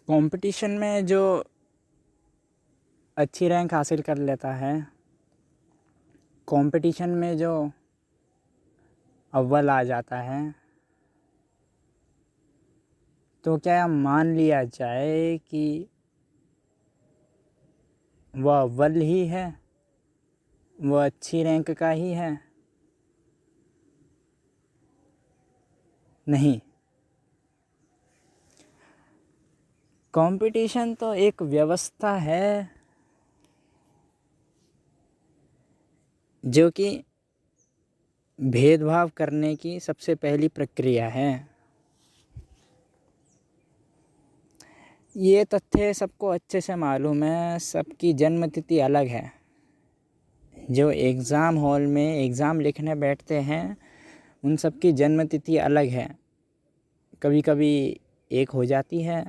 Competition में जो अच्छी रैंक हासिल कर लेता है, कंपटीशन में जो अव्वल आ जाता है, तो क्या मान लिया जाए कि वह अव्वल ही है, वह अच्छी रैंक का ही है? नहीं। कंपटीशन तो एक व्यवस्था है जो कि भेदभाव करने की सबसे पहली प्रक्रिया है। ये तथ्य सबको अच्छे से मालूम है, सबकी जन्म तिथि अलग है। जो एग्ज़ाम हॉल में एग्ज़ाम लिखने बैठते हैं उन सबकी जन्म तिथि अलग है। कभी कभी एक हो जाती है,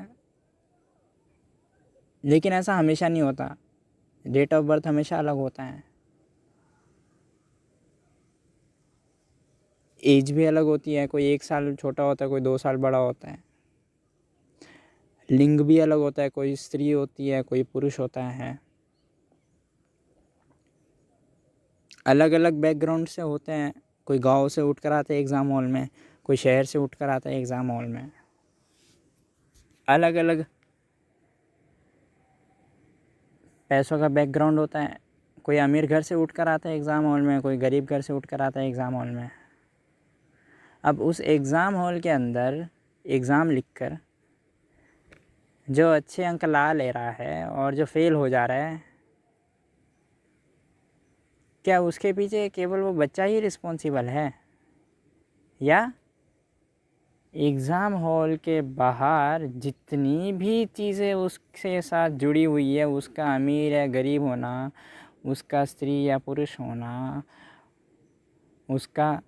लेकिन ऐसा हमेशा नहीं होता। डेट ऑफ बर्थ हमेशा अलग होता है, एज भी अलग होती है। कोई 1 साल छोटा होता है, कोई 2 साल बड़ा होता है। लिंग भी अलग होता है, कोई स्त्री होती है, कोई पुरुष होता है। अलग अलग बैकग्राउंड से होते हैं। कोई गांव से उठ कर आता है एग्ज़ाम हॉल में, कोई शहर से उठ कर आता है एग्ज़ाम हॉल में। अलग अलग पैसों का बैकग्राउंड होता है। कोई अमीर घर से उठ कर आता है एग्ज़ाम हॉल में, कोई गरीब घर से उठ कर आता है एग्ज़ाम हॉल में। अब उस एग्ज़ाम हॉल के अंदर एग्ज़ाम लिखकर जो अच्छे अंक ला ले रहा है और जो फेल हो जा रहा है, क्या उसके पीछे केवल वो बच्चा ही रिस्पॉन्सिबल है, या एग्ज़ाम हॉल के बाहर जितनी भी चीज़ें उसके साथ जुड़ी हुई है, उसका अमीर या गरीब होना, उसका स्त्री या पुरुष होना, उसका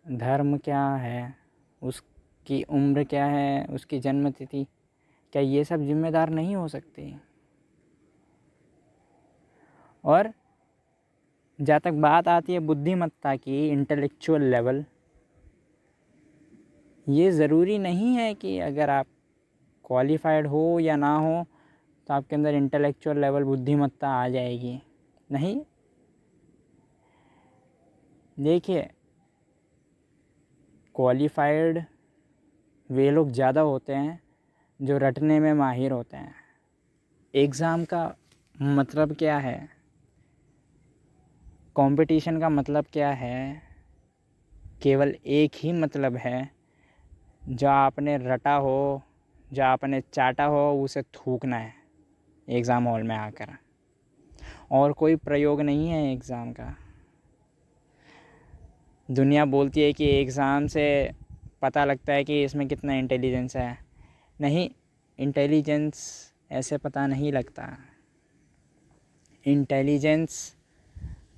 धर्म क्या है, उसकी उम्र क्या है, उसकी जन्म तिथि, क्या ये सब जिम्मेदार नहीं हो सकते? और जहाँ तक बात आती है बुद्धिमत्ता की, इंटेलेक्चुअल लेवल, ये ज़रूरी नहीं है कि अगर आप क्वालिफाइड हो या ना हो तो आपके अंदर इंटेलेक्चुअल लेवल, बुद्धिमत्ता आ जाएगी। नहीं। देखिए, क्वालिफाइड वे लोग ज़्यादा होते हैं जो रटने में माहिर होते हैं। एग्ज़ाम का मतलब क्या है, कंपटीशन का मतलब क्या है? केवल एक ही मतलब है, जो आपने रटा हो, जो आपने चाटा हो, उसे थूकना है एग्ज़ाम हॉल में आकर। और कोई प्रयोग नहीं है एग्ज़ाम का। दुनिया बोलती है कि एग्ज़ाम से पता लगता है कि इसमें कितना इंटेलिजेंस है। नहीं, इंटेलिजेंस ऐसे पता नहीं लगता। इंटेलिजेंस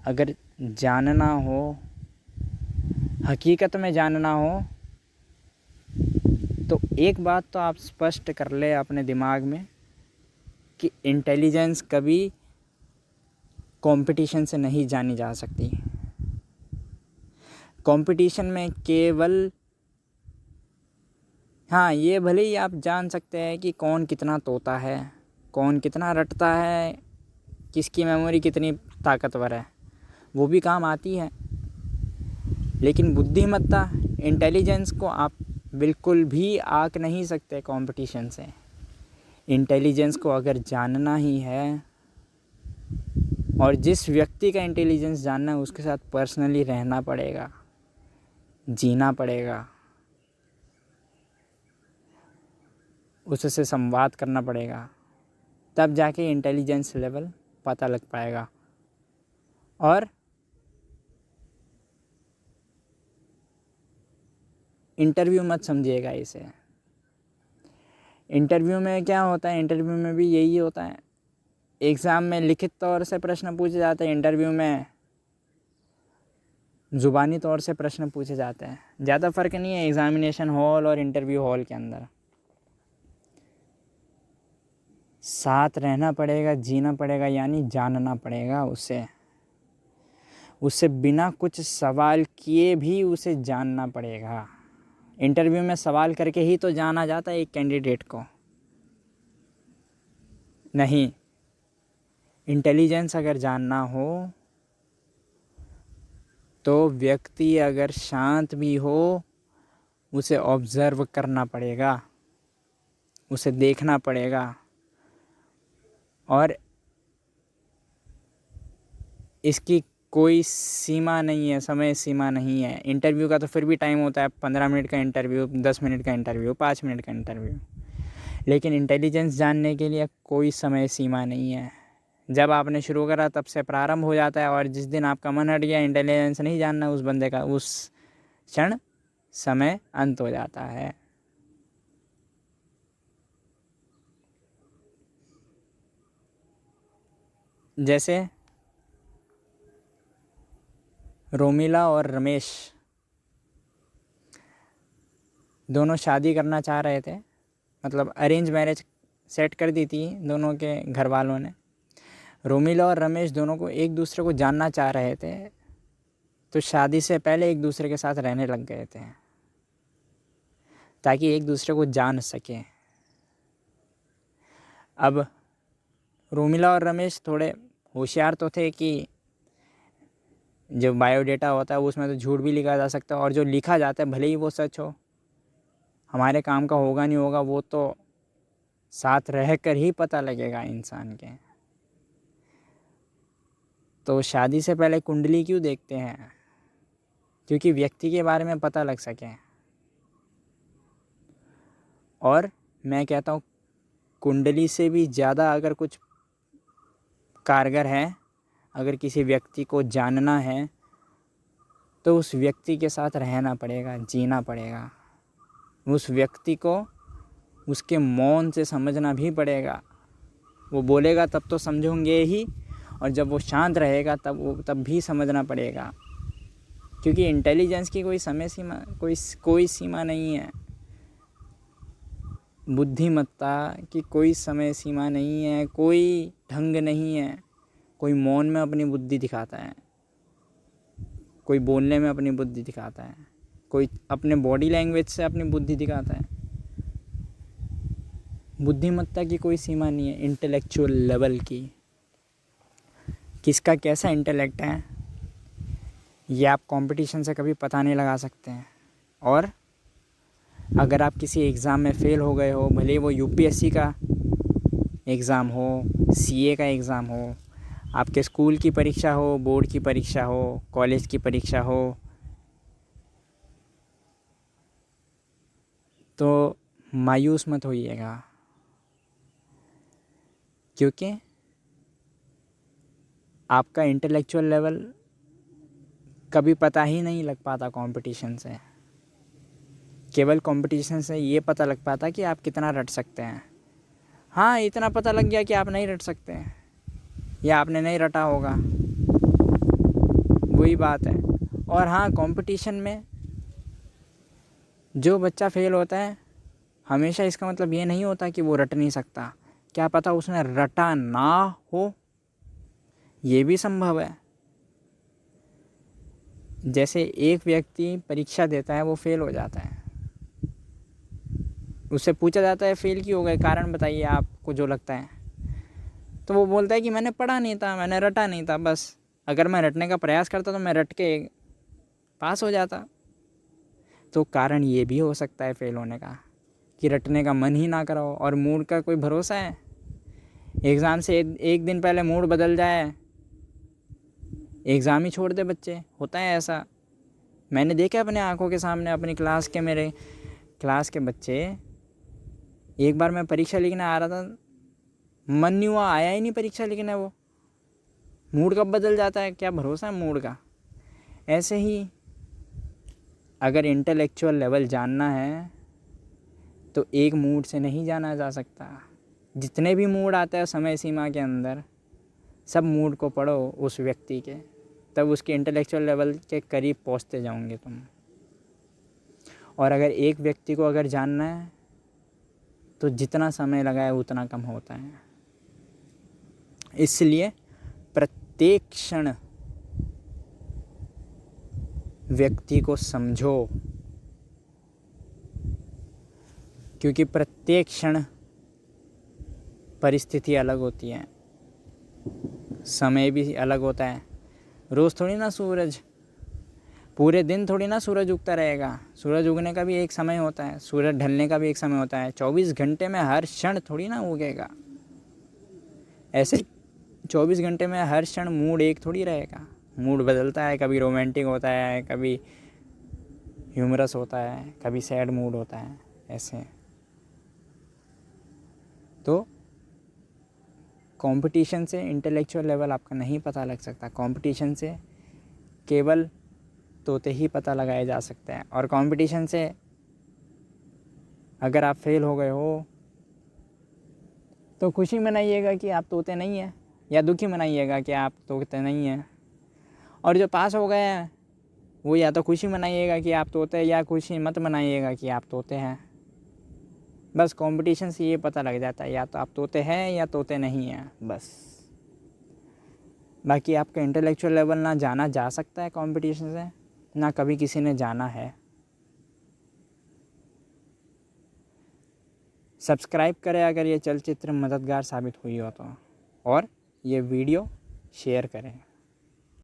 अगर जानना हो, हकीकत में जानना हो, तो एक बात तो आप स्पष्ट कर ले अपने दिमाग में कि इंटेलिजेंस कभी कंपटीशन से नहीं जानी जा सकती। कंपटीशन में केवल, हाँ, ये भले ही आप जान सकते हैं कि कौन कितना तोता है, कौन कितना रटता है, किसकी मेमोरी कितनी ताकतवर है, वो भी काम आती है। लेकिन बुद्धिमत्ता, इंटेलिजेंस को आप बिल्कुल भी आँक नहीं सकते कंपटीशन से। इंटेलिजेंस को अगर जानना ही है, और जिस व्यक्ति का इंटेलिजेंस जानना है, उसके साथ पर्सनली रहना पड़ेगा, जीना पड़ेगा, उससे संवाद करना पड़ेगा, तब जाके इंटेलिजेंस लेवल पता लग पाएगा। और इंटरव्यू मत समझिएगा इसे। इंटरव्यू में क्या होता है, इंटरव्यू में भी यही होता है। एग्ज़ाम में लिखित तौर से प्रश्न पूछे जाते हैं, इंटरव्यू में ज़ुबानी तौर से प्रश्न पूछे जाते हैं। ज़्यादा फ़र्क नहीं है एग्ज़ामिनेशन हॉल और इंटरव्यू हॉल के अंदर। साथ रहना पड़ेगा, जीना पड़ेगा, यानी जानना पड़ेगा उससे बिना कुछ सवाल किए भी उसे जानना पड़ेगा। इंटरव्यू में सवाल करके ही तो जाना जाता है एक कैंडिडेट को। नहीं, इंटेलिजेंस अगर जानना हो तो व्यक्ति अगर शांत भी हो उसे ऑब्ज़र्व करना पड़ेगा, उसे देखना पड़ेगा। और इसकी कोई सीमा नहीं है, समय सीमा नहीं है। इंटरव्यू का तो फिर भी टाइम होता है, 15 मिनट का इंटरव्यू, 10 मिनट का इंटरव्यू, 5 मिनट का इंटरव्यू। लेकिन इंटेलिजेंस जानने के लिए कोई समय सीमा नहीं है। जब आपने शुरू करा तब से प्रारंभ हो जाता है, और जिस दिन आपका मन हट गया, इंटेलिजेंस नहीं जानना उस बंदे का, उस क्षण समय अंत हो जाता है। जैसे रोमिला और रमेश दोनों शादी करना चाह रहे थे, मतलब अरेंज मैरिज सेट कर दी थी दोनों के घर वालों ने। रोमिला और रमेश दोनों को एक दूसरे को जानना चाह रहे थे, तो शादी से पहले एक दूसरे के साथ रहने लग गए थे ताकि एक दूसरे को जान सकें। अब रोमिला और रमेश थोड़े होशियार तो थे कि जो बायोडेटा होता है उसमें तो झूठ भी लिखा जा सकता है, और जो लिखा जाता है भले ही वो सच हो, हमारे काम का होगा नहीं होगा वो तो साथ रह कर ही पता लगेगा इंसान के। तो शादी से पहले कुंडली क्यों देखते हैं? क्योंकि व्यक्ति के बारे में पता लग सके। और मैं कहता हूँ कुंडली से भी ज़्यादा अगर कुछ कारगर है, अगर किसी व्यक्ति को जानना है तो उस व्यक्ति के साथ रहना पड़ेगा, जीना पड़ेगा। उस व्यक्ति को उसके मौन से समझना भी पड़ेगा। वो बोलेगा तब तो समझोगे ही, और जब वो शांत रहेगा तब भी समझना पड़ेगा। क्योंकि इंटेलिजेंस की कोई समय सीमा, कोई सीमा नहीं है। बुद्धिमत्ता की कोई समय सीमा नहीं है, कोई ढंग नहीं है। कोई मौन में अपनी बुद्धि दिखाता है, कोई बोलने में अपनी बुद्धि दिखाता है, कोई अपने बॉडी लैंग्वेज से अपनी बुद्धि दिखाता है। बुद्धिमत्ता की कोई सीमा नहीं है इंटेलेक्चुअल लेवल की। किसका कैसा इंटेलेक्ट है ये आप कंपटीशन से कभी पता नहीं लगा सकते हैं। और अगर आप किसी एग्ज़ाम में फ़ेल हो गए हो, भले वो यूपीएससी का एग्ज़ाम हो, सीए का एग्ज़ाम हो, आपके स्कूल की परीक्षा हो, बोर्ड की परीक्षा हो, कॉलेज की परीक्षा हो, तो मायूस मत होइएगा। क्योंकि आपका इंटेलेक्चुअल लेवल कभी पता ही नहीं लग पाता कंपटीशन से। केवल कंपटीशन से ये पता लग पाता कि आप कितना रट सकते हैं। हाँ, इतना पता लग गया कि आप नहीं रट सकते हैं या आपने नहीं रटा होगा, वही बात है। और हाँ, कंपटीशन में जो बच्चा फेल होता है, हमेशा इसका मतलब ये नहीं होता कि वो रट नहीं सकता। क्या पता उसने रटा ना हो, ये भी संभव है। जैसे एक व्यक्ति परीक्षा देता है, वो फेल हो जाता है, उससे पूछा जाता है फेल क्यों हो गए, कारण बताइए आपको जो लगता है। तो वो बोलता है कि मैंने पढ़ा नहीं था, मैंने रटा नहीं था, बस अगर मैं रटने का प्रयास करता तो मैं रट के पास हो जाता। तो कारण ये भी हो सकता है फेल होने का कि रटने का मन ही ना करा हो। और मूड का कोई भरोसा है? एग्ज़ाम से एक दिन पहले मूड बदल जाए, एग्ज़ाम ही छोड़ दे बच्चे, होता है ऐसा। मैंने देखा अपने आंखों के सामने, अपनी क्लास के, मेरे क्लास के बच्चे, एक बार मैं परीक्षा लिखने आ रहा था, मन नहीं हुआ, आया ही नहीं परीक्षा लिखने। वो मूड कब बदल जाता है, क्या भरोसा है मूड का। ऐसे ही अगर इंटेलेक्चुअल लेवल जानना है तो एक मूड से नहीं जाना जा सकता। जितने भी मूड आते हैं समय सीमा के अंदर, सब मूड को पढ़ो उस व्यक्ति के, तब उसके इंटेलेक्चुअल लेवल के करीब पहुंचते जाओगे तुम। और अगर एक व्यक्ति को अगर जानना है तो जितना समय लगा है उतना कम होता है। इसलिए प्रत्येक क्षण व्यक्ति को समझो, क्योंकि प्रत्येक क्षण परिस्थिति अलग होती है, समय भी अलग होता है। रोज़ थोड़ी ना सूरज, पूरे दिन थोड़ी ना सूरज उगता रहेगा। सूरज उगने का भी एक समय होता है, सूरज ढलने का भी एक समय होता है। 24 घंटे में हर क्षण थोड़ी ना उगेगा। ऐसे 24 घंटे में हर क्षण मूड एक थोड़ी रहेगा। मूड बदलता है, कभी रोमांटिक होता है, कभी ह्यूमरस होता है, कभी सैड मूड होता है। ऐसे तो कंपटीशन से इंटेलेक्चुअल लेवल आपका नहीं पता लग सकता। कंपटीशन से केवल तोते ही पता लगाए जा सकते हैं। और कंपटीशन से अगर आप फेल हो गए हो तो खुशी मनाइएगा कि आप तोते नहीं हैं, या दुखी मनाइएगा कि आप तोते नहीं हैं। और जो पास हो गए हैं वो या तो खुशी मनाइएगा कि आप तोते हैं, या खुशी मत मनाइएगा कि आप तोते हैं। बस कंपटीशन से ये पता लग जाता है या तो आप तोते हैं या तोते नहीं हैं, बस। बाकी आपका इंटेलेक्चुअल लेवल ना जाना जा सकता है कंपटीशन से, ना कभी किसी ने जाना है। सब्सक्राइब करें अगर ये चलचित्र मददगार साबित हुई हो तो, और ये वीडियो शेयर करें।